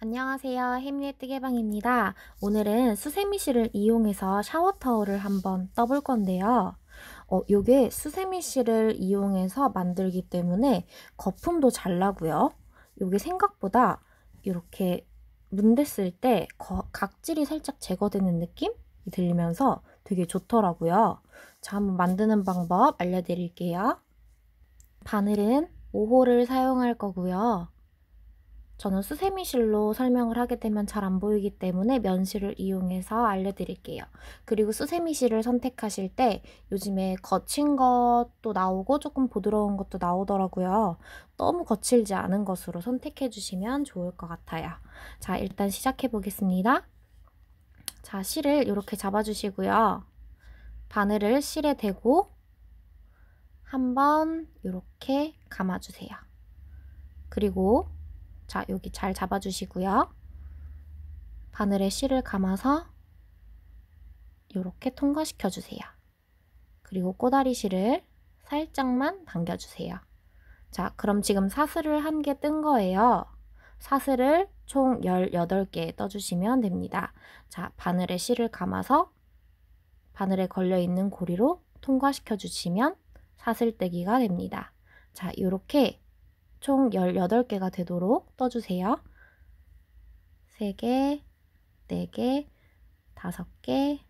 안녕하세요. 햄리의 뜨개방입니다. 오늘은 수세미실을 이용해서 샤워 타월을 한번 떠볼 건데요. 요게 수세미실을 이용해서 만들기 때문에 거품도 잘 나고요. 요게 생각보다 이렇게 문댔을 때 각질이 살짝 제거되는 느낌이 들면서 되게 좋더라고요. 자, 한번 만드는 방법 알려드릴게요. 바늘은 5호를 사용할 거고요. 저는 수세미실로 설명을 하게 되면 잘 안 보이기 때문에 면실을 이용해서 알려드릴게요. 그리고 수세미실을 선택하실 때 요즘에 거친 것도 나오고 조금 부드러운 것도 나오더라고요. 너무 거칠지 않은 것으로 선택해 주시면 좋을 것 같아요. 자, 일단 시작해 보겠습니다. 자, 실을 이렇게 잡아주시고요. 바늘을 실에 대고 한번 이렇게 감아주세요. 그리고 자, 여기 잘 잡아주시고요. 바늘에 실을 감아서 이렇게 통과시켜 주세요. 그리고 꼬다리 실을 살짝만 당겨주세요. 자, 그럼 지금 사슬을 한 개 뜬 거예요. 사슬을 총 18개 떠주시면 됩니다. 자, 바늘에 실을 감아서 바늘에 걸려있는 고리로 통과시켜 주시면 사슬떼기가 됩니다. 자, 이렇게 총 18개가 되도록 떠주세요. 3개, 4개, 5개,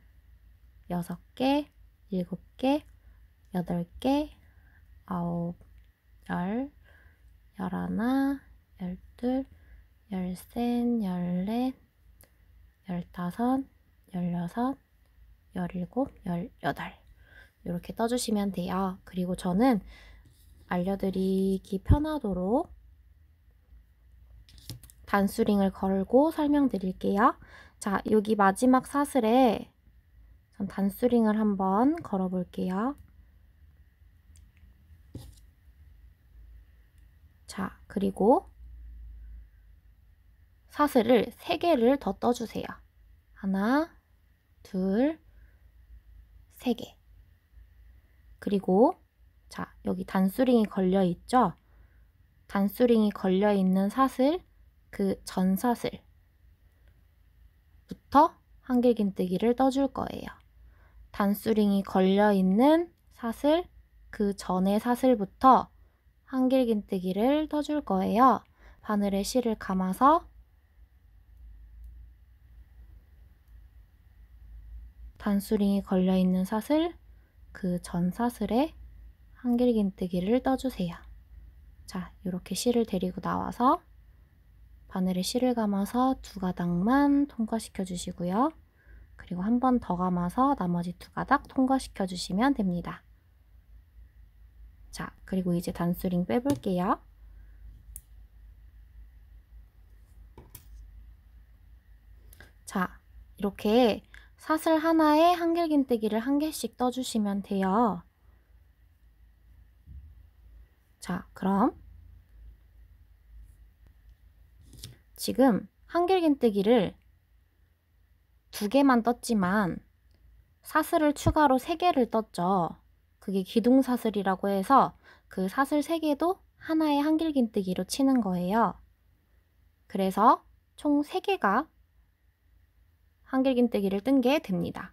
6개, 7개, 8개, 9, 10, 11, 12, 13, 14, 15, 16, 17, 18 이렇게 떠주시면 돼요. 그리고 저는 알려드리기 편하도록 단수링을 걸고 설명드릴게요. 자, 여기 마지막 사슬에 전 단수링을 한번 걸어볼게요. 자, 그리고 사슬을 3개를 더 떠주세요. 하나, 둘, 3개. 그리고 자, 여기 단수링이 걸려 있죠? 단수링이 걸려 있는 사슬, 그 전 사슬부터 한길긴뜨기를 떠줄 거예요. 단수링이 걸려 있는 사슬, 그 전의 사슬부터 한길긴뜨기를 떠줄 거예요. 바늘에 실을 감아서 단수링이 걸려 있는 사슬, 그 전 사슬에 한길긴뜨기를 떠주세요. 자, 이렇게 실을 데리고 나와서 바늘에 실을 감아서 2가닥만 통과시켜 주시고요. 그리고 한 번 더 감아서 나머지 2가닥 통과시켜 주시면 됩니다. 자, 그리고 이제 단수링 빼볼게요. 자, 이렇게 사슬 하나에 한길긴뜨기를 1개씩 떠주시면 돼요. 자, 그럼 지금 한길긴뜨기를 2개만 떴지만 사슬을 추가로 3개를 떴죠. 그게 기둥사슬이라고 해서 그 사슬 3개도 하나의 한길긴뜨기로 치는 거예요. 그래서 총 3개가 한길긴뜨기를 뜬 게 됩니다.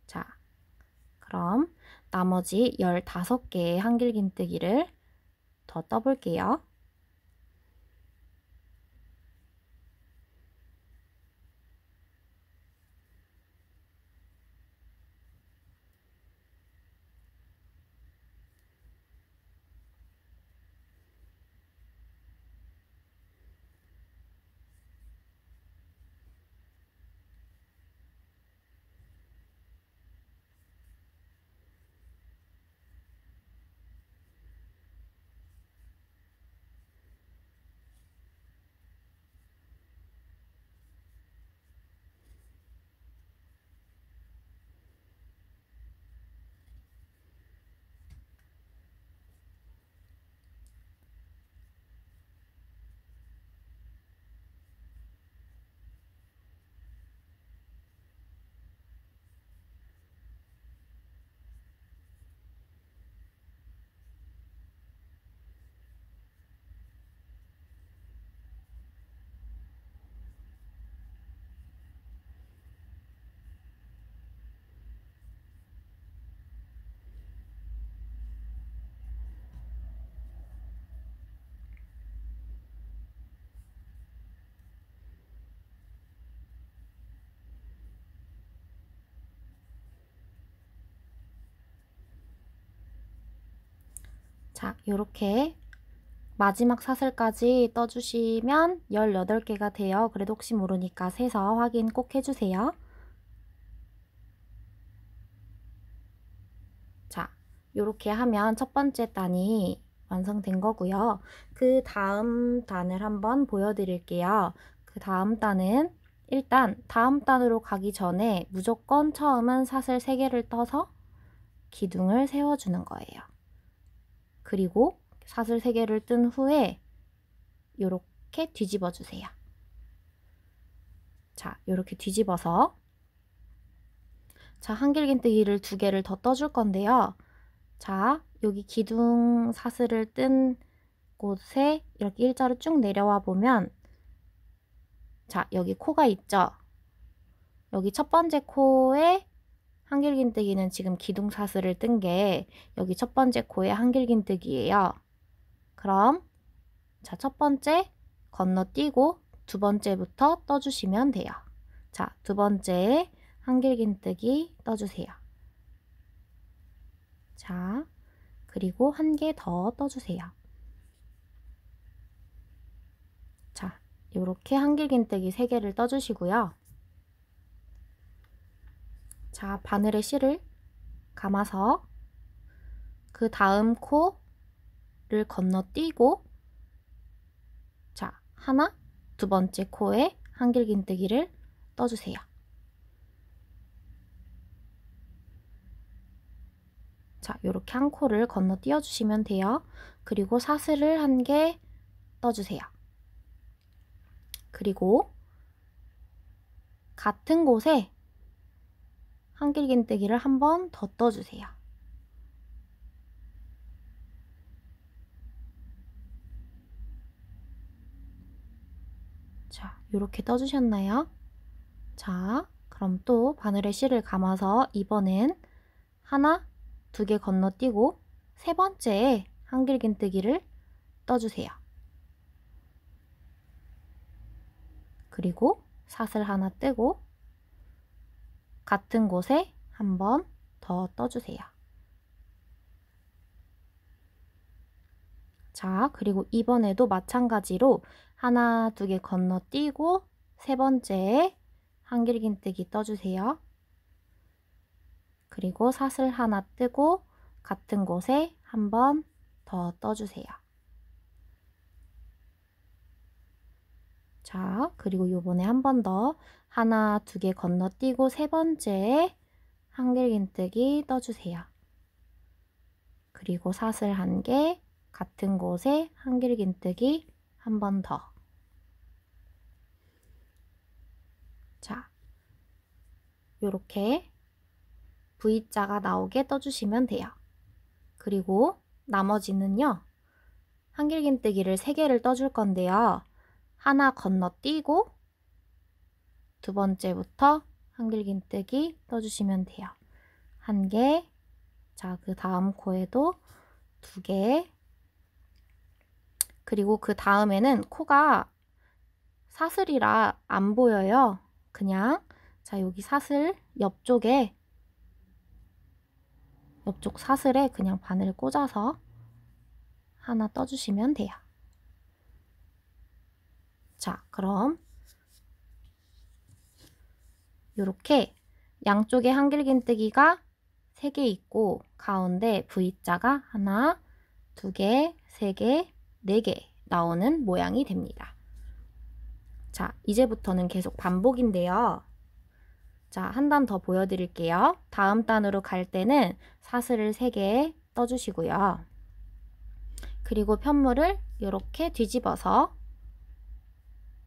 자, 그럼 나머지 15개의 한길긴뜨기를 더 떠볼게요. 자, 요렇게 마지막 사슬까지 떠주시면 18개가 돼요. 그래도 혹시 모르니까 세서 확인 꼭 해주세요. 자, 요렇게 하면 첫 번째 단이 완성된 거고요. 그 다음 단을 한번 보여드릴게요. 그 다음 단은 일단 다음 단으로 가기 전에 무조건 처음은 사슬 3개를 떠서 기둥을 세워주는 거예요. 그리고 사슬 3개를 뜬 후에 요렇게 뒤집어 주세요. 자, 요렇게 뒤집어서 자, 한길긴뜨기를 2개를 더 떠줄 건데요. 자, 여기 기둥 사슬을 뜬 곳에 이렇게 일자로 쭉 내려와 보면 자, 여기 코가 있죠? 여기 첫 번째 코에 한길긴뜨기는 지금 기둥 사슬을 뜬 게 여기 첫 번째 코에 한길긴뜨기예요. 그럼 자, 첫 번째 건너뛰고 두 번째부터 떠주시면 돼요. 자, 두 번째 한길긴뜨기 떠주세요. 자, 그리고 한 개 더 떠주세요. 자, 이렇게 한길긴뜨기 3개를 떠주시고요. 자, 바늘에 실을 감아서 그 다음 코를 건너뛰고 자, 하나, 두 번째 코에 한길긴뜨기를 떠주세요. 자, 이렇게 한 코를 건너뛰어 주시면 돼요. 그리고 사슬을 1개 떠주세요. 그리고 같은 곳에 한길긴뜨기를 한 번 더 떠주세요. 자, 이렇게 떠주셨나요? 자, 그럼 또 바늘에 실을 감아서 이번엔 하나, 2개 건너뛰고 세 번째에 한길긴뜨기를 떠주세요. 그리고 사슬 하나 뜨고 같은 곳에 한 번 더 떠주세요. 자, 그리고 이번에도 마찬가지로 하나, 2개 건너뛰고 세 번째에 한길긴뜨기 떠주세요. 그리고 사슬 하나 뜨고 같은 곳에 한 번 더 떠주세요. 자, 그리고 요번에 한 번 더 하나, 2개 건너뛰고 세 번째에 한길긴뜨기 떠주세요. 그리고 사슬 1개, 같은 곳에 한길긴뜨기 한 번 더. 자, 요렇게 V자가 나오게 떠주시면 돼요. 그리고 나머지는요, 한길긴뜨기를 3개를 떠줄 건데요. 하나 건너뛰고 두 번째부터 한길긴뜨기 떠주시면 돼요. 1개, 자, 그 다음 코에도 2개, 그리고 그 다음에는 코가 사슬이라 안 보여요. 그냥 자, 여기 사슬 옆쪽 사슬에 그냥 바늘 꽂아서 하나 떠주시면 돼요. 자, 그럼 이렇게 양쪽에 한길긴뜨기가 3개 있고 가운데 V자가 하나, 2개, 3개, 4개 나오는 모양이 됩니다. 자, 이제부터는 계속 반복인데요. 자, 한 단 더 보여드릴게요. 다음 단으로 갈 때는 사슬을 3개 떠주시고요. 그리고 편물을 이렇게 뒤집어서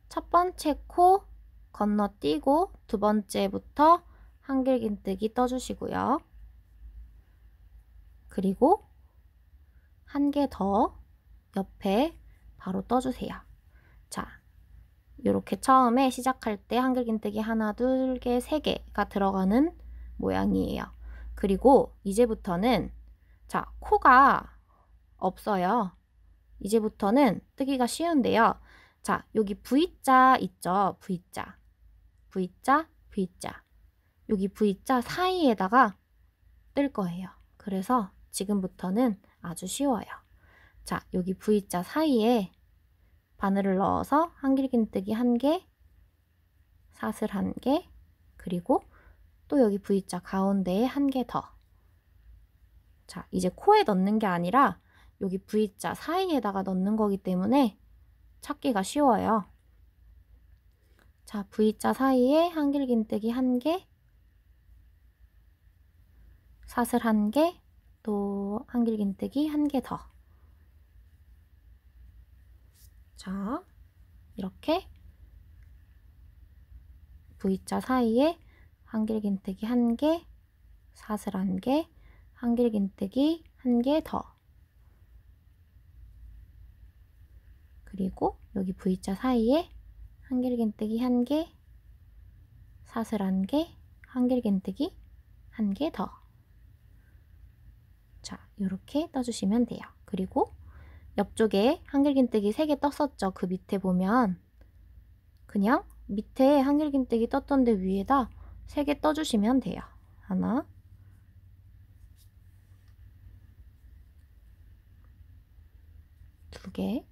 첫 번째 코 건너뛰고 두 번째부터 한길긴뜨기 떠주시고요. 그리고 한 개 더 옆에 바로 떠주세요. 자, 이렇게 처음에 시작할 때 한길긴뜨기 하나, 2개, 3개가 들어가는 모양이에요. 그리고 이제부터는 자, 코가 없어요. 이제부터는 뜨기가 쉬운데요. 자, 여기 V자 있죠? V자. V자, V자. 여기 V자 사이에다가 뜰 거예요. 그래서 지금부터는 아주 쉬워요. 자, 여기 V자 사이에 바늘을 넣어서 한길긴뜨기 1개, 사슬 1개, 그리고 또 여기 V자 가운데에 1개 더. 자, 이제 코에 넣는 게 아니라 여기 V자 사이에다가 넣는 거기 때문에 찾기가 쉬워요. 자, V자 사이에 한길긴뜨기 1개, 사슬 1개, 또 한길긴뜨기 1개 더. 자, 이렇게 V자 사이에 한길긴뜨기 1개, 사슬 1개, 한길긴뜨기 1개 더. 그리고 여기 V자 사이에 한길긴뜨기 1개, 사슬 1개, 한길긴뜨기 1개 더. 자, 이렇게 떠주시면 돼요. 그리고 옆쪽에 한길긴뜨기 3개 떴었죠. 그 밑에 보면 그냥 밑에 한길긴뜨기 떴던 데 위에다 3개 떠주시면 돼요. 하나, 두 개,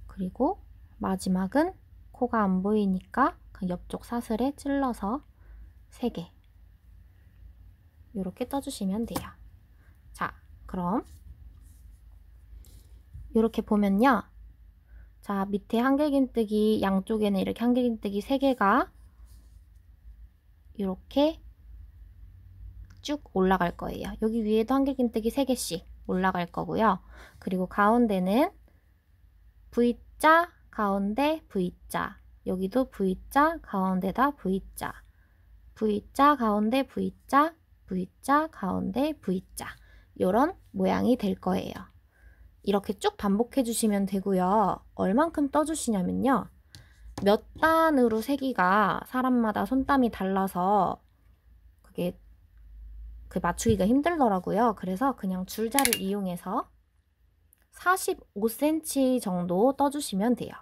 그리고 마지막은 코가 안 보이니까 그 옆쪽 사슬에 찔러서 3개 이렇게 떠주시면 돼요. 자, 그럼 이렇게 보면요. 자, 밑에 한길긴뜨기 양쪽에는 이렇게 한길긴뜨기 3개가 이렇게 쭉 올라갈 거예요. 여기 위에도 한길긴뜨기 3개씩 올라갈 거고요. 그리고 가운데는 V자, 가운데 V자, 여기도 V자, 가운데다 V자, V자, 가운데 V자, V자, 가운데 V자, 이런 모양이 될 거예요. 이렇게 쭉 반복해 주시면 되고요. 얼만큼 떠주시냐면요. 몇 단으로 세기가 사람마다 손땀이 달라서 그게 맞추기가 힘들더라고요. 그래서 그냥 줄자를 이용해서 45cm 정도 떠주시면 돼요.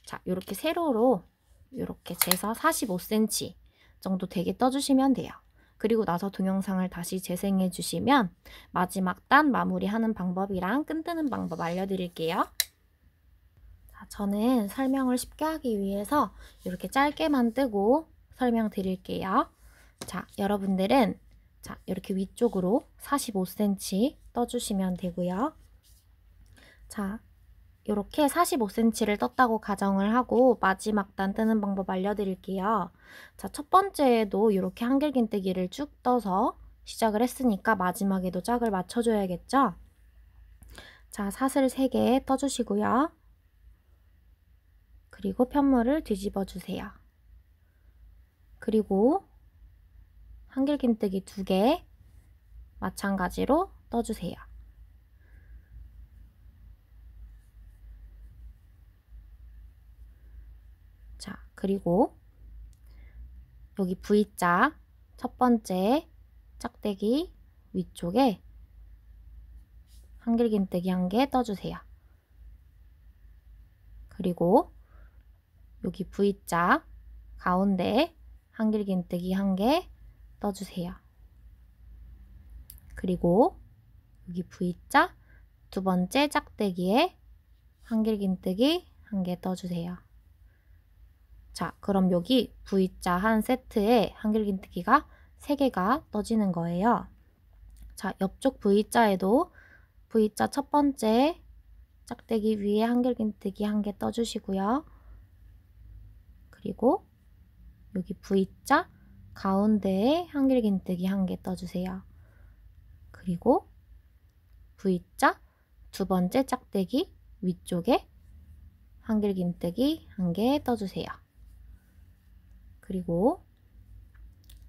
자, 이렇게 세로로 이렇게 재서 45cm 정도 되게 떠주시면 돼요. 그리고 나서 동영상을 다시 재생해 주시면 마지막 단 마무리하는 방법이랑 끈뜨는 방법 알려드릴게요. 자, 저는 설명을 쉽게 하기 위해서 이렇게 짧게만 뜨고 설명드릴게요. 자, 여러분들은 자, 이렇게 위쪽으로 45cm 떠주시면 되고요. 자, 이렇게 45cm를 떴다고 가정을 하고 마지막 단 뜨는 방법 알려드릴게요. 자, 첫 번째에도 이렇게 한길긴뜨기를 쭉 떠서 시작을 했으니까 마지막에도 짝을 맞춰줘야겠죠? 자, 사슬 3개 떠주시고요. 그리고 편물을 뒤집어 주세요. 그리고 한길긴뜨기 2개 마찬가지로 떠주세요. 자, 그리고 여기 V자 첫 번째 짝대기 위쪽에 한길긴뜨기 1개 떠주세요. 그리고 여기 V자 가운데 한길긴뜨기 1개 떠주세요. 그리고 여기 V자 두 번째 짝대기에 한길긴뜨기 1개 떠주세요. 자, 그럼 여기 V자 한 세트에 한길긴뜨기가 3개가 떠지는 거예요. 자, 옆쪽 V자에도 V자 첫 번째 짝대기 위에 한길긴뜨기 1개 떠주시고요. 그리고 여기 V자 가운데에 한길긴뜨기 1개 떠주세요. 그리고 V자 두 번째 짝대기 위쪽에 한길긴뜨기 1개 떠주세요. 그리고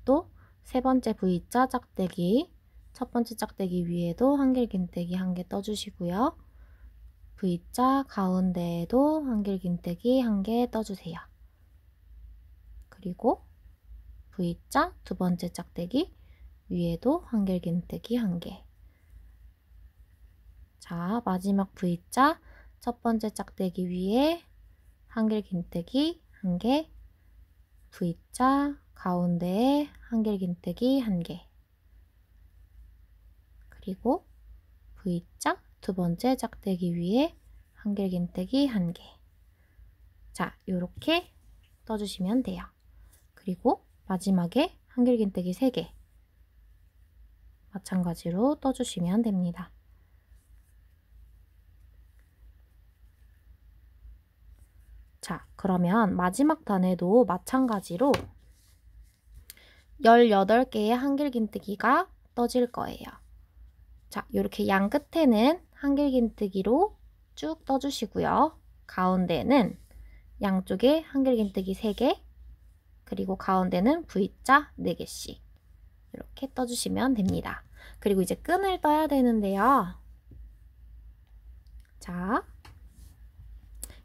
또 세 번째 V자 짝대기 첫 번째 짝대기 위에도 한길긴뜨기 1개 떠주시고요. V자 가운데에도 한길긴뜨기 1개 떠주세요. 그리고 V자 두 번째 짝대기 위에도 한길긴뜨기 1개. 자, 마지막 V자 첫 번째 짝대기 위에 한길긴뜨기 1개, V자 가운데에 한길긴뜨기 1개, 그리고 V자 두 번째 짝대기 위에 한길긴뜨기 1개. 자, 요렇게 떠주시면 돼요. 그리고 마지막에 한길긴뜨기 3개. 마찬가지로 떠주시면 됩니다. 자, 그러면 마지막 단에도 마찬가지로 18개의 한길긴뜨기가 떠질 거예요. 자, 이렇게 양 끝에는 한길긴뜨기로 쭉 떠주시고요. 가운데는 양쪽에 한길긴뜨기 3개, 그리고 가운데는 V자 4개씩 이렇게 떠주시면 됩니다. 그리고 이제 끈을 떠야 되는데요. 자,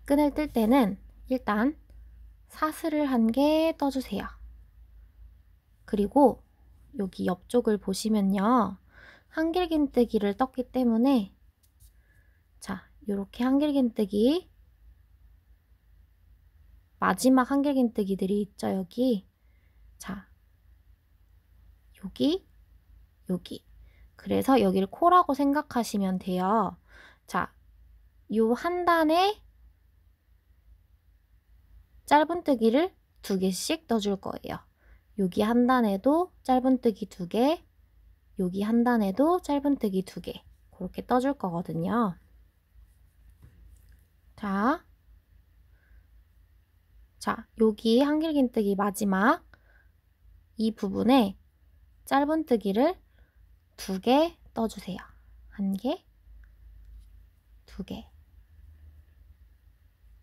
끈을 뜰 때는 일단 사슬을 1개 떠주세요. 그리고 여기 옆쪽을 보시면요. 한길긴뜨기를 떴기 때문에 자, 이렇게 한길긴뜨기 마지막 한길긴뜨기들이 있죠, 여기. 자, 여기. 그래서 여기를 코라고 생각하시면 돼요. 자, 요 한 단에 짧은뜨기를 2개씩 떠줄 거예요. 여기 한 단에도 짧은뜨기 2개, 여기 한 단에도 짧은뜨기 2개. 그렇게 떠줄 거거든요. 자, 여기 한길긴뜨기 마지막 이 부분에 짧은뜨기를 2개 떠주세요. 1개, 2개.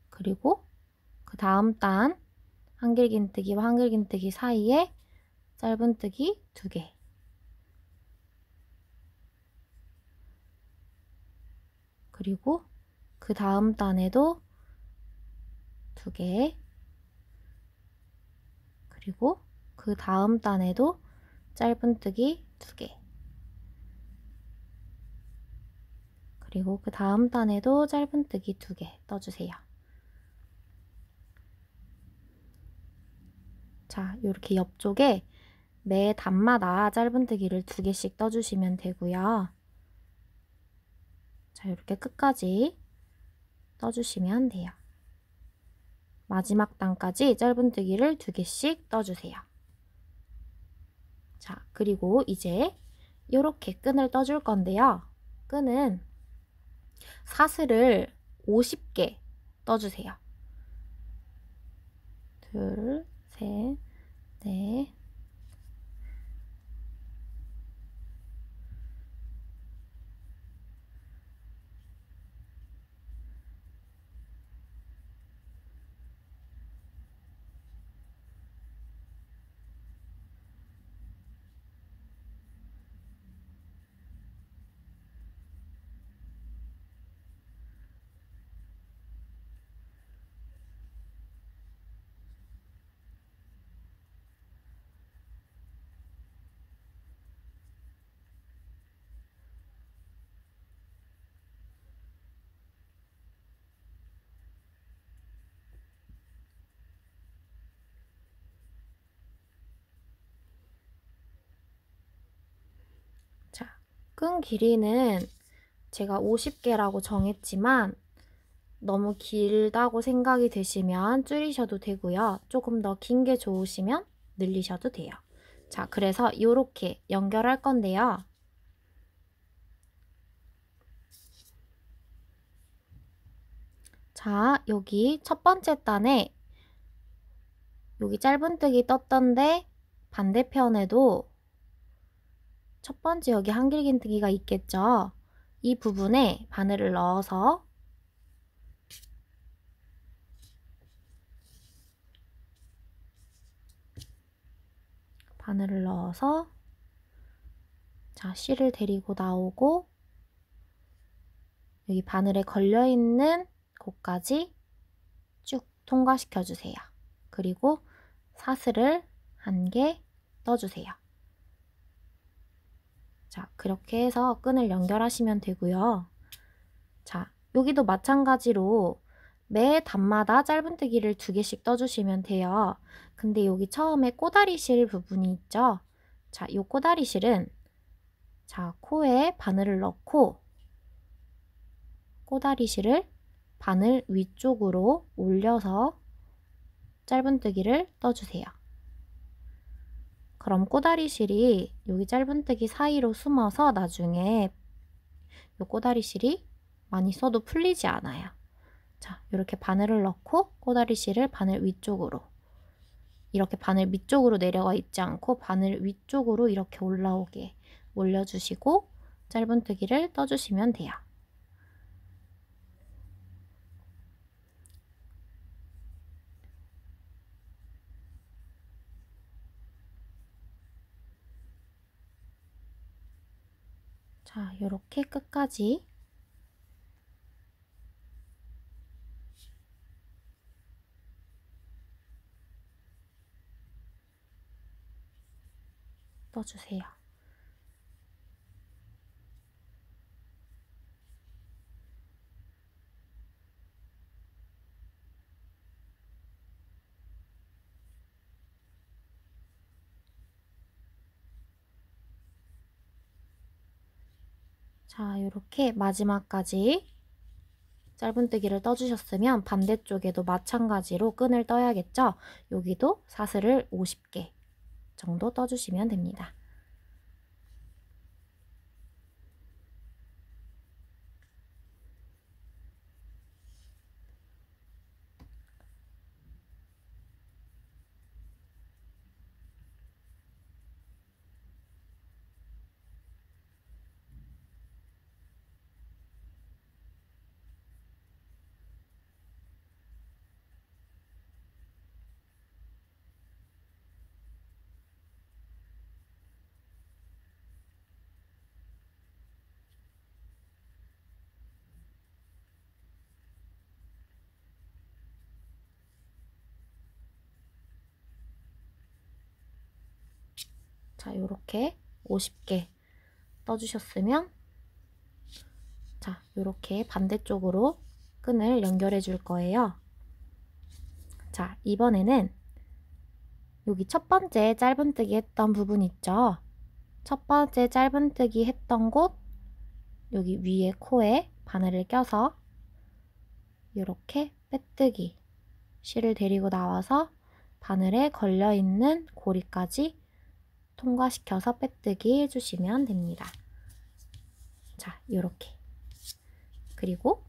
그리고 그 다음 단 한길긴뜨기와 한길긴뜨기 사이에 짧은뜨기 2개. 그리고 그 다음 단에도 2개. 그리고 그 다음 단에도 짧은뜨기 2개. 그리고 그 다음 단에도 짧은뜨기 2개 떠주세요. 자, 이렇게 옆쪽에 매 단마다 짧은뜨기를 2개씩 떠주시면 되고요. 자, 이렇게 끝까지 떠주시면 돼요. 마지막 단까지 짧은뜨기를 2개씩 떠주세요. 자, 그리고 이제 이렇게 끈을 떠줄 건데요. 끈은 사슬을 50개 떠주세요. 둘, 셋, 넷, 자, 끈 길이는 제가 50개라고 정했지만 너무 길다고 생각이 되시면 줄이셔도 되고요. 조금 더 긴 게 좋으시면 늘리셔도 돼요. 자, 그래서 이렇게 연결할 건데요. 자, 여기 첫 번째 단에 여기 짧은뜨기 떴던데 반대편에도 첫 번째 여기 한길긴뜨기가 있겠죠. 이 부분에 바늘을 넣어서 자, 실을 데리고 나오고 여기 바늘에 걸려있는 곳까지 쭉 통과시켜 주세요. 그리고 사슬을 1개 떠주세요. 자, 그렇게 해서 끈을 연결하시면 되고요. 자, 여기도 마찬가지로 매 단마다 짧은뜨기를 2개씩 떠주시면 돼요. 근데 여기 처음에 꼬다리 실 부분이 있죠? 자, 이 꼬다리 실은 자, 코에 바늘을 넣고 꼬다리 실을 바늘 위쪽으로 올려서 짧은뜨기를 떠주세요. 그럼 꼬다리 실이 여기 짧은뜨기 사이로 숨어서 나중에 이 꼬다리 실이 많이 써도 풀리지 않아요. 자, 이렇게 바늘을 넣고 꼬다리 실을 바늘 위쪽으로, 이렇게 바늘 밑쪽으로 내려가 있지 않고 바늘 위쪽으로 이렇게 올라오게 올려주시고 짧은뜨기를 떠주시면 돼요. 자, 이렇게 끝까지 떠주세요. 자, 이렇게 마지막까지 짧은뜨기를 떠주셨으면 반대쪽에도 마찬가지로 끈을 떠야겠죠? 여기도 사슬을 50개 정도 떠주시면 됩니다. 자, 이렇게 50개 떠주셨으면 자, 이렇게 반대쪽으로 끈을 연결해 줄 거예요. 자, 이번에는 여기 첫 번째 짧은뜨기 했던 부분 있죠? 첫 번째 짧은뜨기 했던 곳 여기 위에 코에 바늘을 껴서 이렇게 빼뜨기 실을 데리고 나와서 바늘에 걸려있는 고리까지 통과시켜서 빼뜨기 해주시면 됩니다. 자, 이렇게. 그리고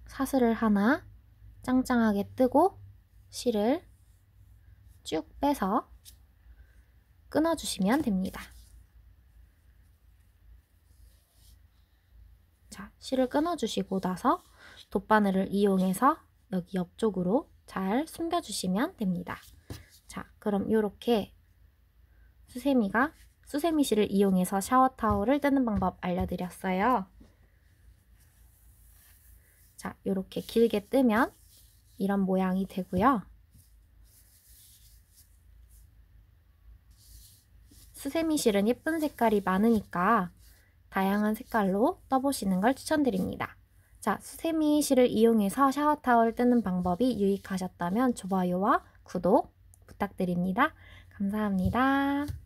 사슬을 하나 짱짱하게 뜨고 실을 쭉 빼서 끊어주시면 됩니다. 자, 실을 끊어주시고 나서 돗바늘을 이용해서 여기 옆쪽으로 잘 숨겨주시면 됩니다. 자, 그럼 이렇게 수세미 실을 이용해서 샤워타올을 뜨는 방법 알려드렸어요. 자, 이렇게 길게 뜨면 이런 모양이 되고요. 수세미 실은 예쁜 색깔이 많으니까 다양한 색깔로 떠보시는 걸 추천드립니다. 자, 수세미 실을 이용해서 샤워타올 뜨는 방법이 유익하셨다면 좋아요와 구독 부탁드립니다. 감사합니다.